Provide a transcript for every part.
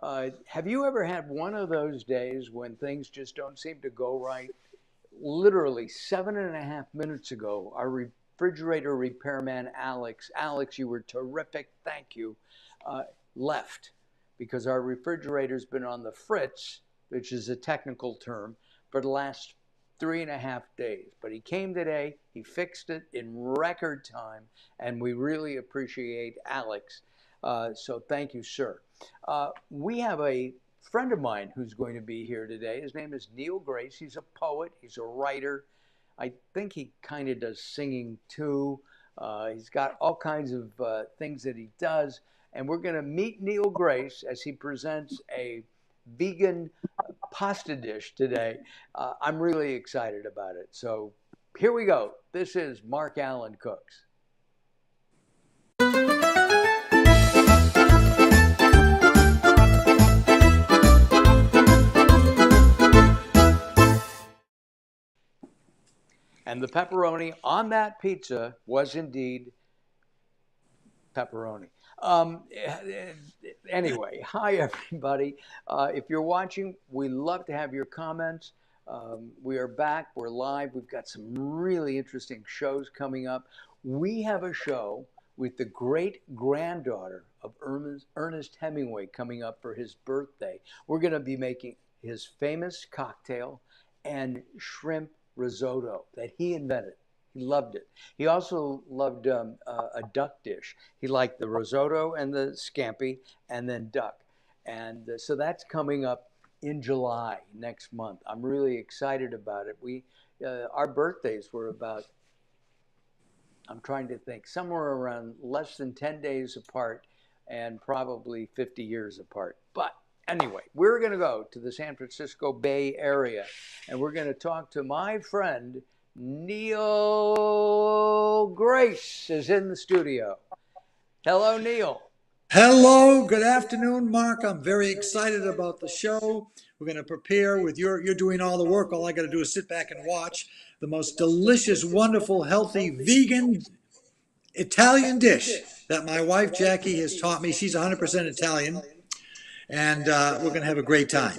Have you ever had one of those days when things just don't seem to go right? Literally 7.5 minutes ago, our refrigerator repairman, Alex, you were terrific. Thank you. Uh, Left because our refrigerator's been on the fritz, which is a technical term, for the last 3.5 days. But he came today, he fixed it in record time, and we really appreciate Alex. So thank you, sir. We have a friend of mine who's going to be here today. His name is Neal Grace. He's a poet, he's a writer. I think he kind of does singing too. He's got all kinds of things that he does. And we're going to meet Neal Grace as he presents a vegan pasta dish today. I'm really excited about it. So here we go. This is Mark Alyn Cooks. And the pepperoni on that pizza was indeed pepperoni. Um, anyway, hi everybody. If you're watching, we love to have your comments. We are back. We're live. We've got some really interesting shows coming up. We have a show with the great granddaughter of Ernest Hemingway coming up for his birthday. We're going to be making his famous cocktail and shrimp risotto that he invented. He loved it. He also loved a duck dish. He liked the risotto and the scampi and then duck. And so that's coming up in July next month. I'm really excited about it. Our birthdays were about, I'm trying to think, somewhere around less than 10 days apart and probably 50 years apart. But anyway, we're going to go to the San Francisco Bay Area and we're going to talk to my friend Neal Grace is in the studio. Hello, Neal. Hello, good afternoon, Mark. I'm very excited about the show. We're going to prepare with you're doing all the work. All I got to do is sit back and watch the most delicious, wonderful, healthy, vegan Italian dish that my wife Jackie has taught me. She's 100% Italian, and we're going to have a great time.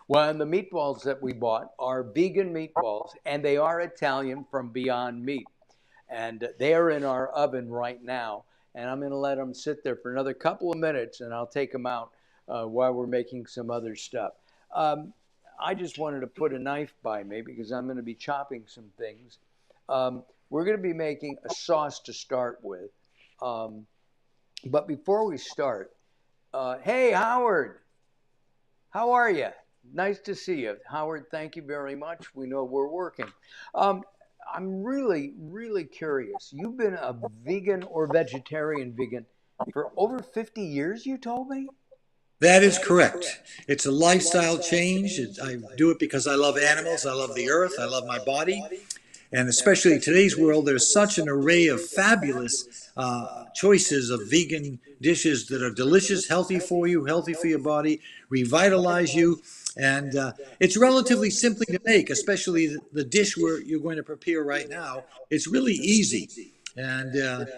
Well, and the meatballs that we bought are vegan meatballs, and they are Italian from Beyond Meat. And they are in our oven right now. And I'm going to let them sit there for another couple of minutes, and I'll take them out while we're making some other stuff. Um, I just wanted to put a knife by me because I'm going to be chopping some things. We're going to be making a sauce to start with. But before we start, hey, Howard, how are you? Nice to see you. Howard, thank you very much. We know we're working. Um, I'm really, really curious. You've been a vegan or vegetarian vegan for over 50 years, you told me? That is correct. It's a lifestyle change. I do it because I love animals. I love the earth. I love my body. And especially in today's world, there's such an array of fabulous choices of vegan dishes that are delicious, healthy for you, healthy for your body, revitalize you. And it's relatively simply to make, especially the dish you're going to prepare right now. It's really easy. And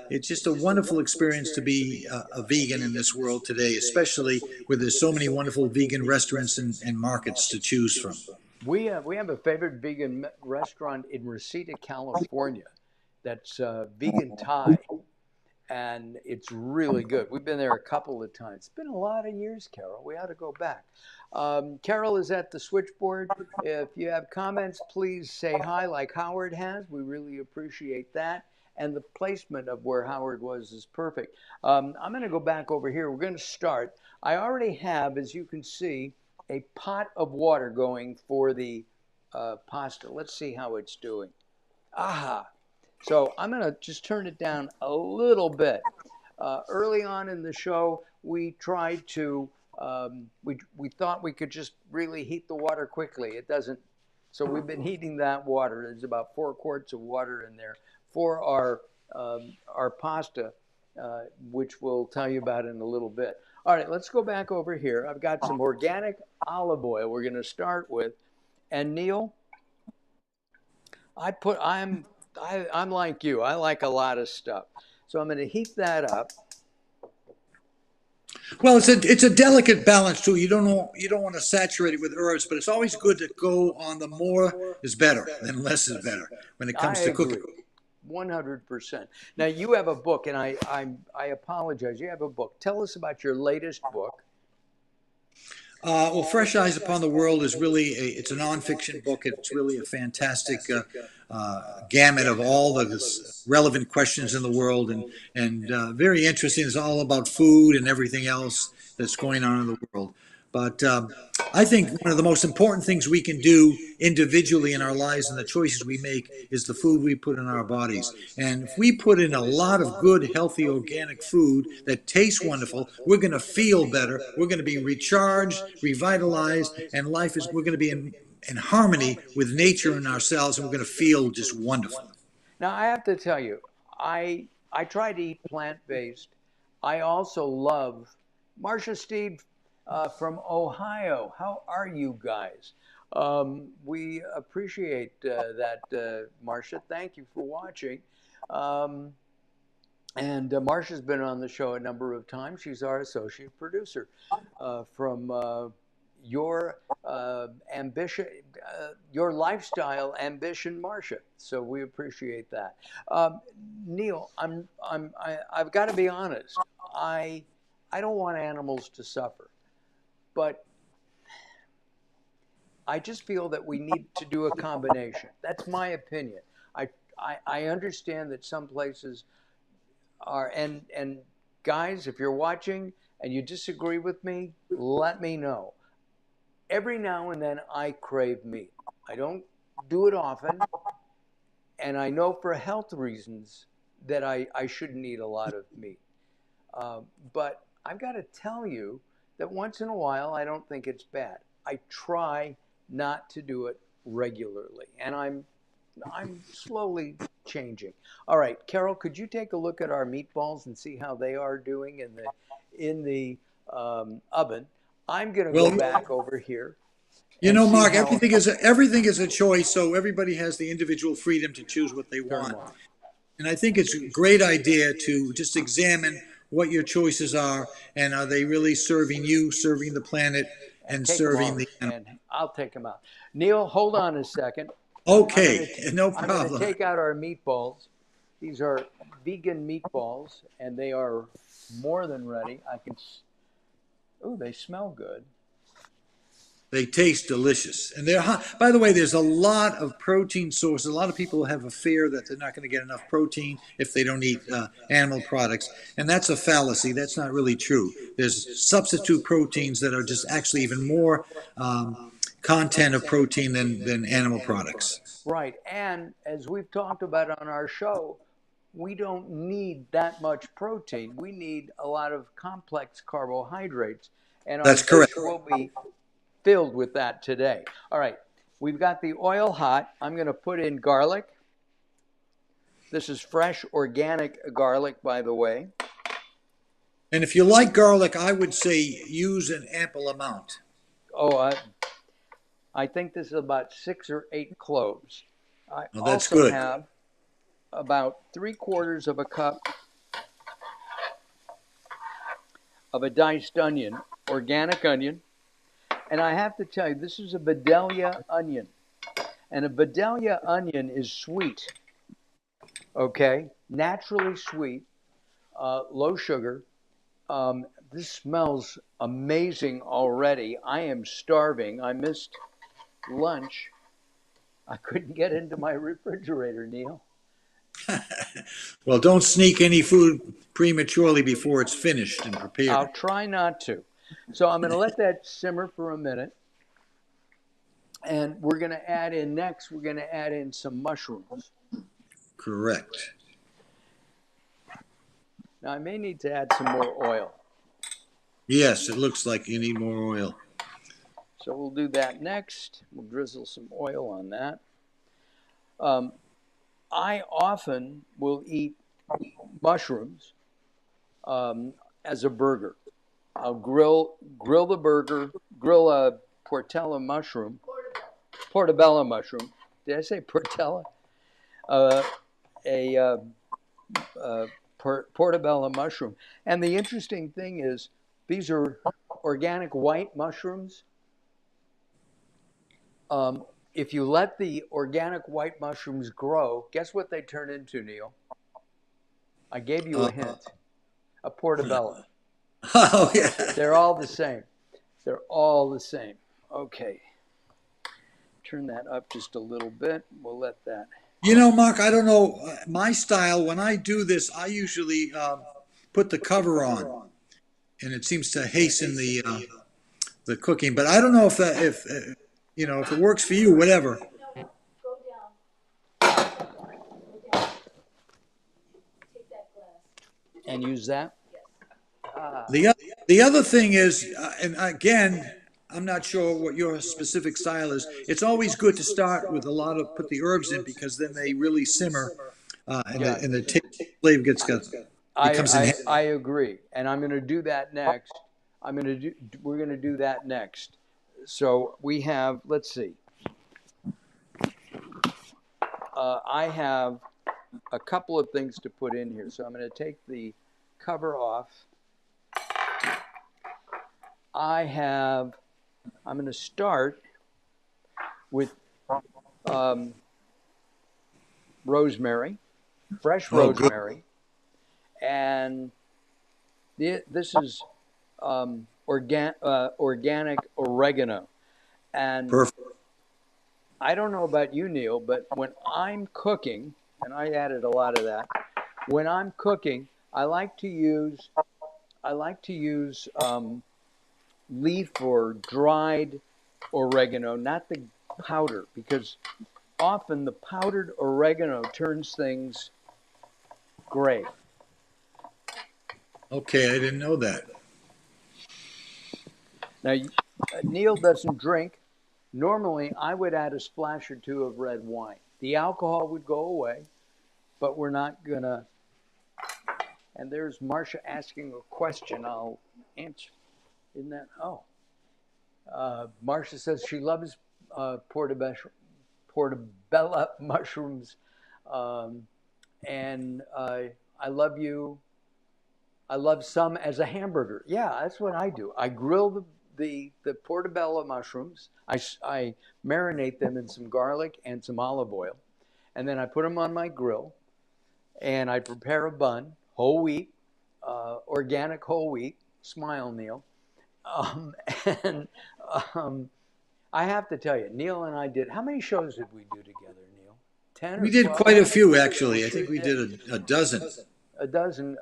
it's just a wonderful experience to be a vegan in this world today, especially where there's so many wonderful vegan restaurants and markets to choose from. We have a favorite vegan restaurant in Reseda, California that's vegan Thai, and it's really good. We've been there a couple of times. It's been a lot of years, Carol. We ought to go back. Carol is at the switchboard. If you have comments, please say hi like Howard has. We really appreciate that. And the placement of where Howard was is perfect. I'm going to go back over here. We're going to start. I already have, as you can see, a pot of water going for the pasta. Let's see how it's doing. Aha. So I'm going to just turn it down a little bit. Early on in the show, we tried to, we thought we could just really heat the water quickly. It doesn't. So we've been heating that water. There's about 4 quarts of water in there for our pasta, which we'll tell you about in a little bit. All right, let's go back over here. I've got some organic olive oil we're going to start with. And Neal, I'm like you. I like a lot of stuff. So I'm going to heat that up. Well, it's a delicate balance too. You don't want to saturate it with herbs, but it's always good to go on the more is better than less is better when it I comes to cooking. agree, 100%. Now you have a book, and I apologize. You have a book. Tell us about your latest book. Well, Fresh Eyes Upon the World is really it's a nonfiction book. It's really a fantastic gamut of all the relevant questions in the world, and very interesting. It's all about food and everything else that's going on in the world. But I think one of the most important things we can do individually in our lives and the choices we make is the food we put in our bodies. And if we put in a lot of good, healthy, organic food that tastes wonderful, we're going to feel better. We're going to be recharged, revitalized, and we're going to be in harmony with nature and ourselves, and we're going to feel just wonderful. Now I have to tell you, I try to eat plant based. I also love Marcia Steed from Ohio. How are you guys? We appreciate that, Marcia. Thank you for watching. Um, and Marcia's been on the show a number of times. She's our associate producer from your ambition, your lifestyle ambition, Marcia. So we appreciate that. Neal, I've got to be honest. I, I don't want animals to suffer, but I just feel that we need to do a combination. That's my opinion. I, I understand that some places are, and guys, if you're watching and you disagree with me, let me know. Every now and then I crave meat. I don't do it often, and I know for health reasons that I shouldn't eat a lot of meat. But I've got to tell you that once in a while, I don't think it's bad. I try not to do it regularly, and I'm slowly changing. All right, Carol, could you take a look at our meatballs and see how they are doing in the oven? I'm going to go Well, back over here you and know, see Mark, how. everything is a choice, so everybody has the individual freedom to choose what they Turn them want. on. And I think it's a great idea to just examine what your choices are, and are they really serving you, serving the planet, And and take them serving off, the animal. and I'll take them out. Neal, hold on a second. I'm Okay, gonna no I'm gonna problem. take out our meatballs. These are vegan meatballs, and they are more than ready. Oh, they smell good. They taste delicious, and they're hot. By the way, there's a lot of protein sources. A lot of people have a fear that they're not going to get enough protein if they don't eat animal products, and that's a fallacy. That's not really true. There's substitute proteins that are just actually even more content of protein than animal products. Right, and as we've talked about on our show, we don't need that much protein. We need a lot of complex carbohydrates, and our That's correct. dish will be filled with that today. All right, we've got the oil hot. I'm going to put in garlic. This is fresh organic garlic, by the way. And if you like garlic, I would say use an ample amount. Oh, I think this is about 6 or 8 cloves. I Well, that's also good. have about 3/4 of a cup of a diced onion, organic onion. And I have to tell you, this is a Vidalia onion. And a Vidalia onion is sweet, okay? Naturally sweet, low sugar. This smells amazing already. I am starving. I missed lunch. I couldn't get into my refrigerator, Neal. Well, don't sneak any food prematurely before it's finished and I'll prepared. try not to. So I'm going to let that simmer for a minute. And we're going to add in next, we're going to add in some mushrooms. Correct. Now, I may need to add some more oil. Yes, it looks like you need more oil. So we'll do that next. We'll drizzle some oil on that. Um, I often will eat mushrooms as a burger. I'll grill the burger, grill a portella mushroom, portobello mushroom. Did I say portella? Uh, a portobello mushroom. And the interesting thing is, These are organic white mushrooms. If you let the organic white mushrooms grow, guess what they turn into, Neal? I gave you a Uh, hint. A portobello. oh yeah. They're all the same. They're all the same. Okay. Turn that up just a little bit. We'll let that. You know, Mark, I don't know my style. When I do this, I usually put the cover on, and it seems to hasten the cooking. But I don't know if that if you know if it works for you. Whatever. And use that? The the other thing is, and again, I'm not sure what your specific style is. It's always good to start with a lot of put the herbs in because then they really simmer, Yeah. and the flavor becomes enhanced. I agree. And I'm going to do that next. We're going to do that next. So we have, let's see. I have a couple of things to put in here. So I'm going to take the cover off. I'm going to start with rosemary, fresh Oh, good. rosemary. And this is organic oregano. And Perfect. I don't know about you, Neal, but when I'm cooking, and I added a lot of that, when I'm cooking, I like to use leaf or dried oregano, not the powder, because often the powdered oregano turns things gray. Okay, I didn't know that. Now, Neal doesn't drink. Normally, I would add a splash or two of red wine. The alcohol would go away, but we're not gonna. And there's Marcia asking a question. I'll answer. Isn't that? Oh, Marcia says she loves portobello mushrooms, um, and I love you. I love some as a hamburger. Yeah, that's what I do. I grill the portobello mushrooms. I marinate them in some garlic and some olive oil, and then I put them on my grill, and I prepare a bun, whole wheat, organic whole wheat. Smile, Neal. Um, and um, I have to tell you, Neal and I did. How many shows did we do together, Neal? 10 or We did 12? quite a few, actually. We I think sure we did. did a dozen. A dozen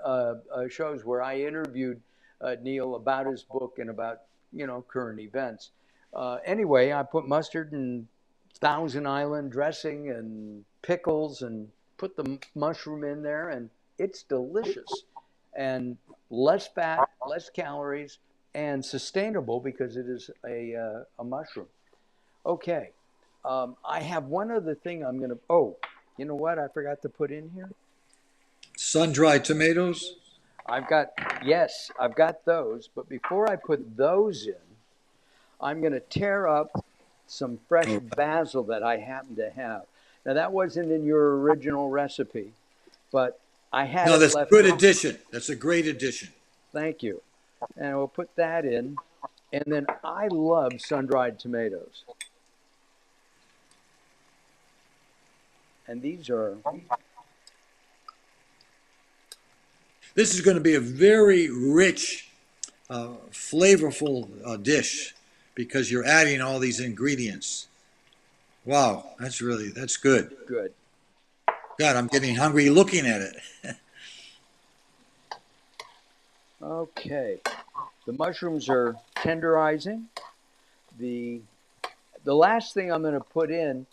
shows where I interviewed Neal about his book and about current events. Anyway, I put mustard and Thousand Island dressing and pickles and put the mushroom in there, and it's delicious and less fat, less calories, and sustainable because it is a mushroom. Okay, I have one other thing I'm gonna. Oh, you know what? I forgot to put in here. Sun-dried tomatoes. I've got, yes, I've got those, but before I put those in, I'm going to tear up some fresh Oh, basil that I happen to have. Now, that wasn't in your original recipe, but I had no, it that's a left. good addition. That's a great addition. Thank you. And we'll put that in. And then I love sun-dried tomatoes. And these are, This is going to be a very rich, flavorful dish because you're adding all these ingredients. Wow, that's good. good. God, I'm getting hungry looking at it. Okay. The mushrooms are tenderizing. The, the last thing I'm going to put in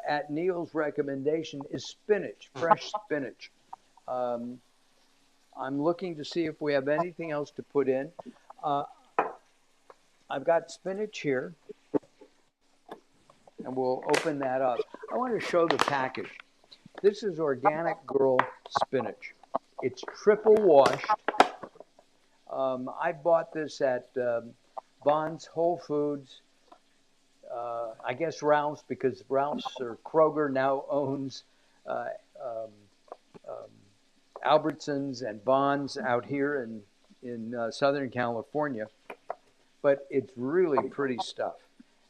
at Neal's recommendation is spinach, fresh spinach. Um, I'm looking to see if we have anything else to put in. Uh, I've got spinach here, and we'll open that up. I want to show the package. This is Organic Girl spinach. It's triple washed. I bought this at Bonds, Whole Foods, I guess Ralph's, because Ralph's or Kroger now owns uh, um, um, Albertsons and Bonds out here in in Southern California, but it's really pretty stuff.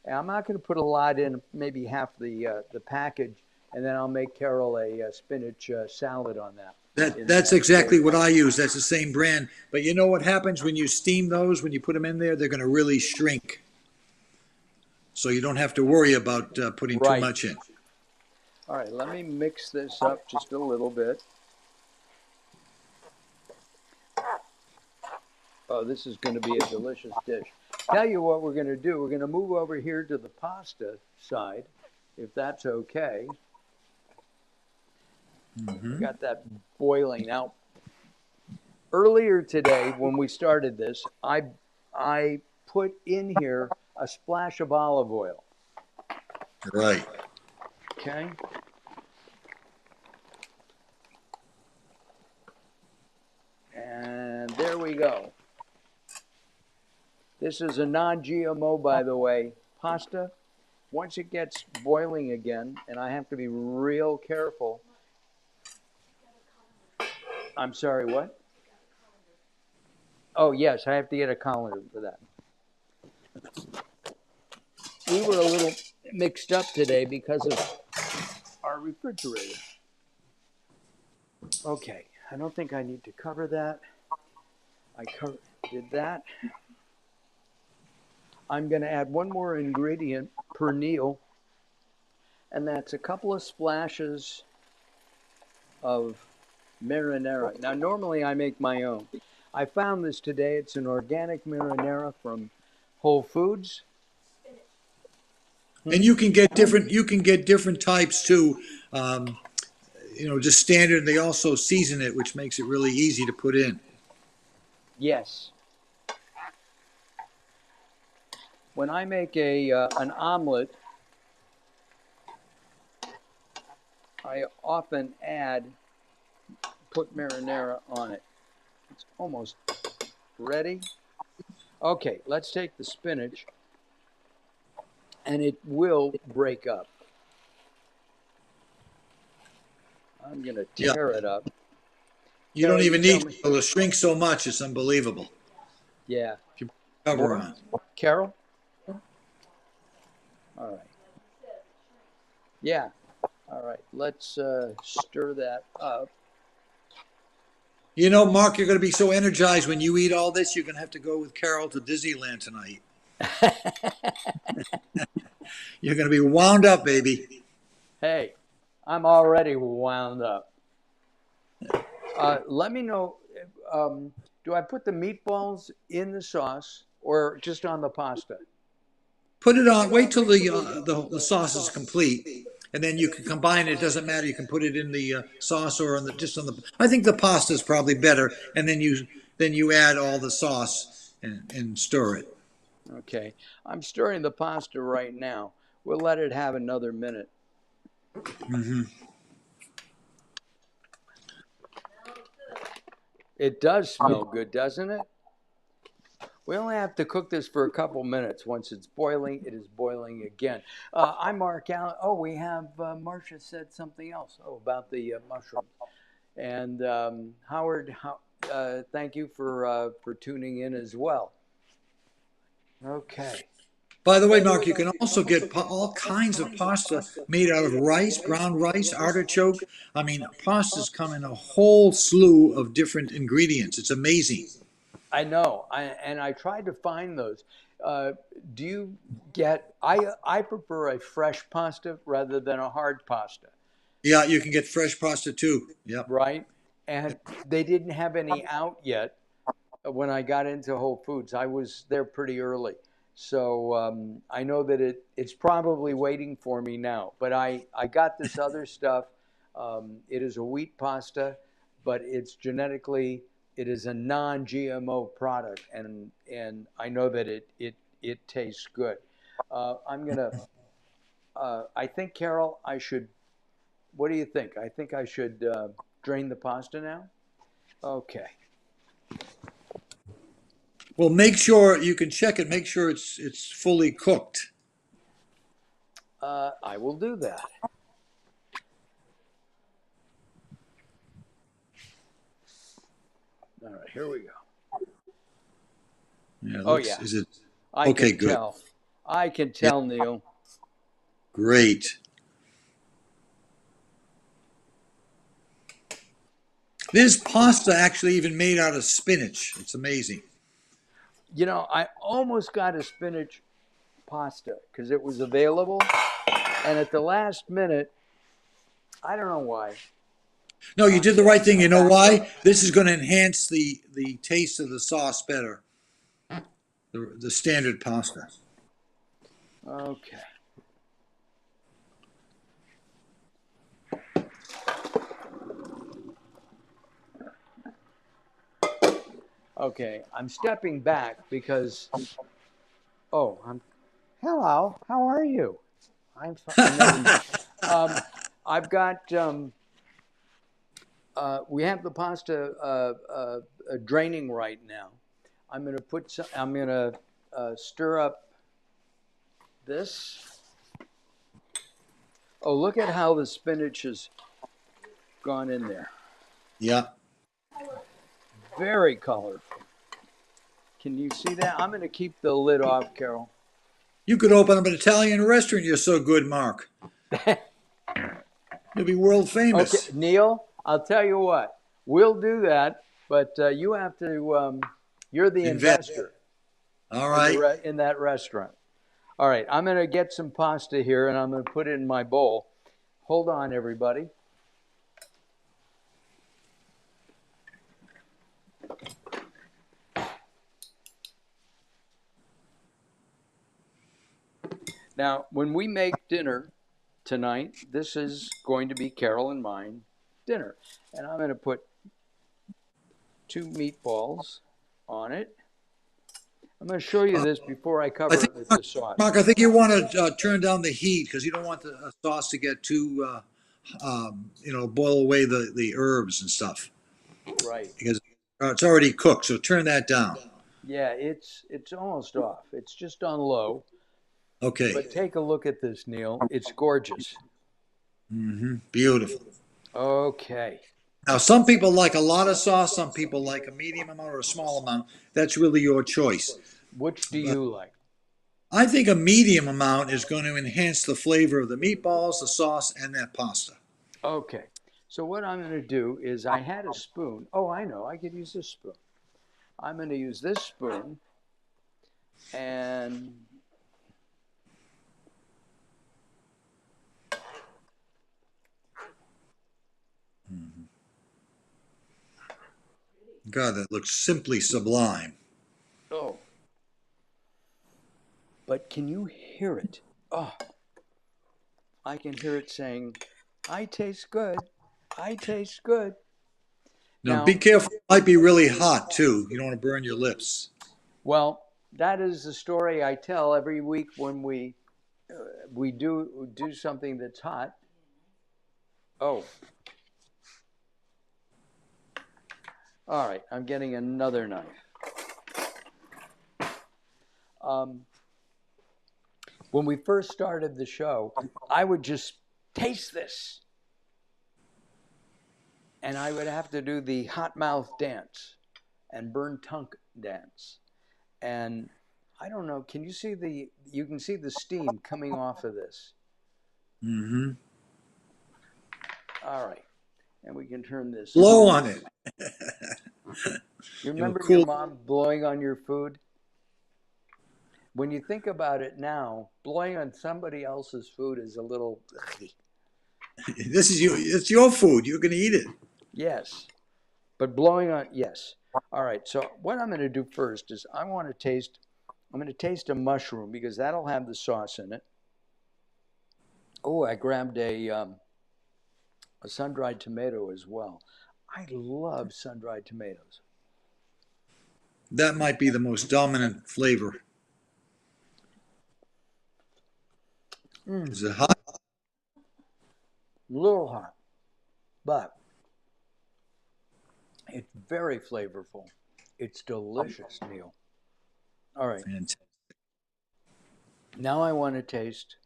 And I'm not going to put a lot in, maybe half the package, and then I'll make Carol a spinach salad on that. That's exactly what I use. That's the same brand. But you know what happens when you steam those, when you put them in there, they're going to really shrink. So you don't have to worry about putting too Right. much in. All right, let me mix this up just a little bit. Oh, this is going to be a delicious dish. Tell you what we're going to do. We're going to move over here to the pasta side, if that's okay. Got that boiling. Now, earlier today when we started this, I put in here a splash of olive oil. Right. Okay. And there we go. This is a non-GMO, by the way, pasta. Once it gets boiling again, and I have to be real careful. I'm sorry, what? Oh, yes, I have to get a colander for that. We were a little mixed up today because of our refrigerator. Okay, I don't think I need to cover that. I did that. I'm going to add one more ingredient per Neal, and that's a couple of splashes of marinara. Now, normally I make my own. I found this today. It's an organic marinara from Whole Foods. And you can get different types too. Just standard. They also season it, which makes it really easy to put in. Yes. When I make an omelet, I often put marinara on it. It's almost ready. Okay, let's take the spinach, and it will break up. I'm going to tear it up. You don't even need to. It'll shrink so much, it's unbelievable. Yeah. If you put a cover on. Carol? All right. Yeah. All right. Let's stir that up. You know, Mark, you're going to be so energized when you eat all this, you're going to have to go with Carol to Disneyland tonight. You're going to be wound up, baby. Hey, I'm already wound up. Let me know, do I put the meatballs in the sauce or just on the pasta? Put it on. Wait till the sauce is complete, and then you can combine it. It doesn't matter. You can put it in the sauce or just on the. I think the pasta is probably better, and then you add all the sauce and stir it. Okay, I'm stirring the pasta right now. We'll let it have another minute. Mm-hmm. It does smell good, doesn't it? We only have to cook this for a couple minutes. Once it's boiling, it is boiling again. I'm Mark Alyn. Oh, we have Marcia said something else. Oh, about the mushrooms. And Howard, thank you for tuning in as well. Okay. By the way, Mark, you can also get all kinds of pasta made out of rice, brown rice, artichoke. I mean, pastas come in a whole slew of different ingredients. It's amazing. I know, and I tried to find those. Do you get? I prefer a fresh pasta rather than a hard pasta. Yeah, you can get fresh pasta too. Yep. Right, and they didn't have any out yet when I got into Whole Foods. I was there pretty early, so I know that it's probably waiting for me now. But I got this other stuff. It is a wheat pasta, but it is a non-GMO product, and I know that it tastes good. I think, Carol, I should. What do you think? I think I should drain the pasta now. Okay. Well, make sure you can check it. Make sure it's fully cooked. I will do that. All right, here we go. Yeah, it Oh looks, yeah, is it? I Okay, can good. tell. I can Yeah, tell, Neal. great. There's pasta actually even made out of spinach. It's amazing. You know, I almost got a spinach pasta because it was available, and at the last minute, I don't know why. No, you did the right thing. I You know backed why? out. This is going to enhance the taste of the sauce better. The standard pasta. Okay. Okay, I'm stepping back because I'm hello. How are you? I'm fine. Never mind. Um, I've got we have the pasta draining right now. I'm going to put some. I'm going to stir up this. Oh, look at how the spinach has gone in there. Yeah. Very colorful. Can you see that? I'm going to keep the lid off, Carol. You could open up an Italian restaurant. You're so good, Mark. You'll be world Okay, famous. Neal, I'll tell you what. We'll do that, but you have to. You're the Invest. investor All in right. in that restaurant. All right, I'm going to get some pasta here, and I'm going to put it in my bowl. Hold on, everybody. Now, when we make dinner tonight, this is going to be Carol and mine dinner, and I'm going to put 2 meatballs on it. I'm going to show you this before I I cover think, it with the sauce. Mark, I think you want to turn down the heat because you don't want the sauce to get too, boil away the herbs and stuff Right. because it's already cooked. So turn that down. Yeah, it's almost off. It's just on low. Okay. But take a look at this, Neal. It's gorgeous. Beautiful. Okay. Now, some people like a lot of sauce. Some people like a medium amount or a small amount. That's really your choice. Which do But you like? I think a medium amount is going to enhance the flavor of the meatballs, the sauce, and that pasta. Okay. So what I'm going to do is I had a spoon. Oh, I know. I could use this spoon. I'm going to use this spoon and God, that looks simply sublime. oh, but can you hear it? Oh, I can hear it saying, "I taste good. I taste good." Now, be Now, careful. It might be really hot, too. You don't want to burn your lips. well, that is the story I tell every week when we do something that's hot. Oh, all right. I'm getting another knife. Um, when we first started the show, I would just taste this, and I would have to do the hot mouth dance and burn tongue dance. And I don't know. Can you see the? You can see the steam coming off of this. Mm-hmm. All right, and we can turn this Blow off. on it. You It'll remember your cool. mom blowing on your food? When you think about it now, blowing on somebody else's food is a little. This is you. It's your food. You're going to eat it. Yes, but blowing on, yes. All right, so what I'm going to do first is I'm going to taste a mushroom because that'll have the sauce in it. Oh, I grabbed a sun-dried tomato as well. I love sun-dried tomatoes. That might be the most dominant flavor. Mm, Is it hot? a little hot, but it's very flavorful. It's delicious, Neal. All right, Fantastic. now I want to taste.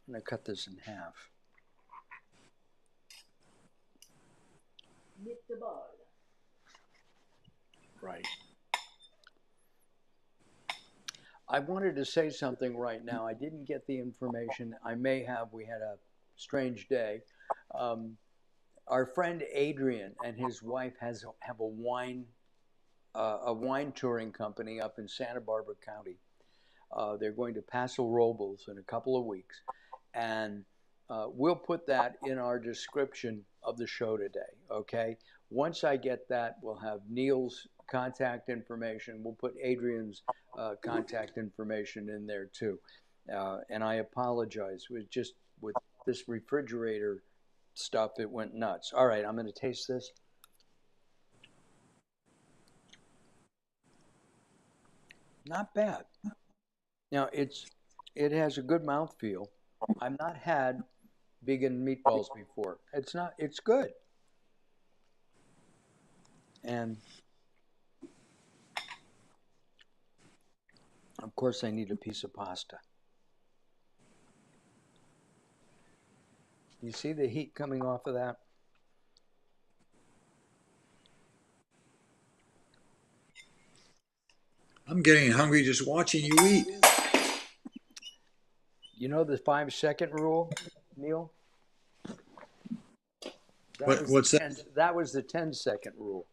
I'm going to cut this in half. Right. I wanted to say something right now. I didn't get the information. I may have. We had a strange day. Um, our friend Adrian and his wife have a wine touring company up in Santa Barbara County. They're going to Paso Robles in a couple of weeks, and we'll put that in our description of the show today. Okay. Once I get that, we'll have Neal's contact information. We'll put Adrian's contact information in there too. And I apologize. With this refrigerator stuff, it went nuts. All right, I'm going to taste this. Not bad. Now it has a good mouthfeel. I've not had vegan meatballs before. It's good. And of course I need a piece of pasta. You see the heat coming off of that? I'm getting hungry just watching you eat. You know the 5-second rule, Neal? What's that? That was the 10-second rule.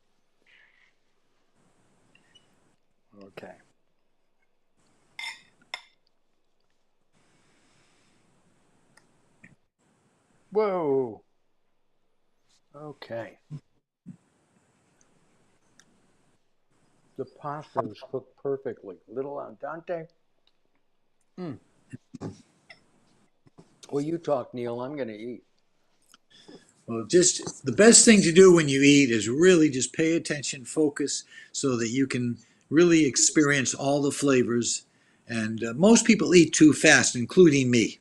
Okay. Whoa. Okay. The pasta is cooked perfectly. Little al dente. Mm. Well, you talk, Neal. I'm going to eat. Well, just the best thing to do when you eat is really just pay attention, focus, so that you can really experience all the flavors. And most people eat too fast, including me.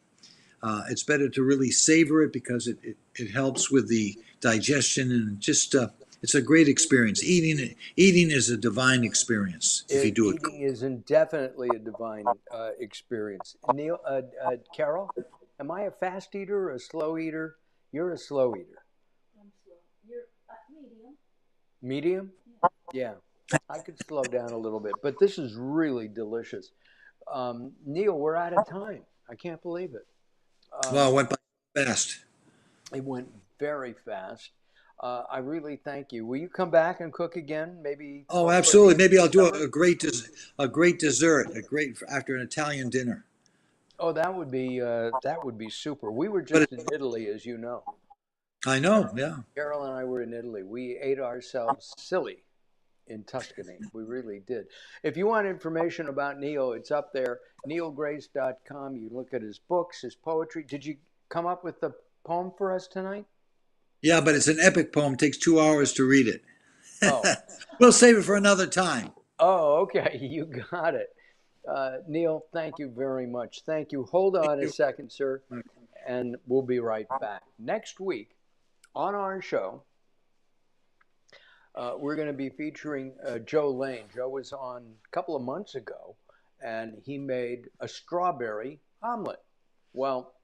It's better to really savor it because it helps with the digestion and just it's a great experience. Eating is a divine experience if you do it. Eating is indefinitely a divine experience. Neal, Carol, am I a fast eater or a slow eater? You're a slow eater. I'm slow. You're medium. Medium? Yeah. I could slow down a little bit, but this is really delicious. Neal, we're out of time. I can't believe it. Wow, it Um, went by fast. it went very fast. I really thank you. Will you come back and cook again? Maybe Oh, toward the absolutely. end of Maybe the I'll do summer? a great dessert, a great after an Italian dinner. Oh, that would be super. We were But just in Italy, as you know. I know, yeah. Carol and I were in Italy. We ate ourselves silly in Tuscany. We really did. If you want information about Neal, it's up there, nealgrace.com. You look at his books, his poetry. Did you come up with the poem for us tonight? Yeah, but it's an epic poem. It takes 2 hours to read it. Oh, We'll save it for another time. oh, okay. You got it. Neal, thank you very much. Thank you. Hold Thank on a you. second, sir, and we'll be right back. Next week on our show, we're going to be featuring Joe Lane. Joe was on a couple of months ago, and he made a strawberry omelet. Well,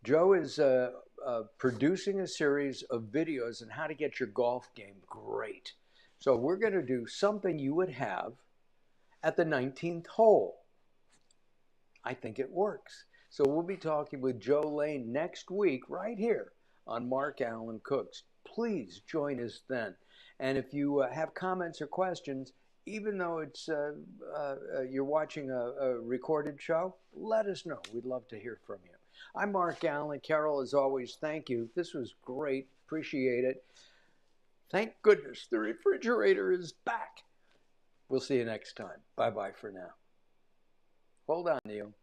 Joe is producing a series of videos on how to get your golf game great. So we're going to do something you would have at the 19th hole. I think it works. So we'll be talking with Joe Lane next week right here on Mark Alyn Cooks. Please join us then. And if you have comments or questions, even though it's you're watching a recorded show, let us know. We'd love to hear from you. I'm Mark Alyn. Carol, as always, thank you. This was great. Appreciate it. Thank goodness the refrigerator is back. We'll see you next time. Bye bye for now. Hold on, Neal.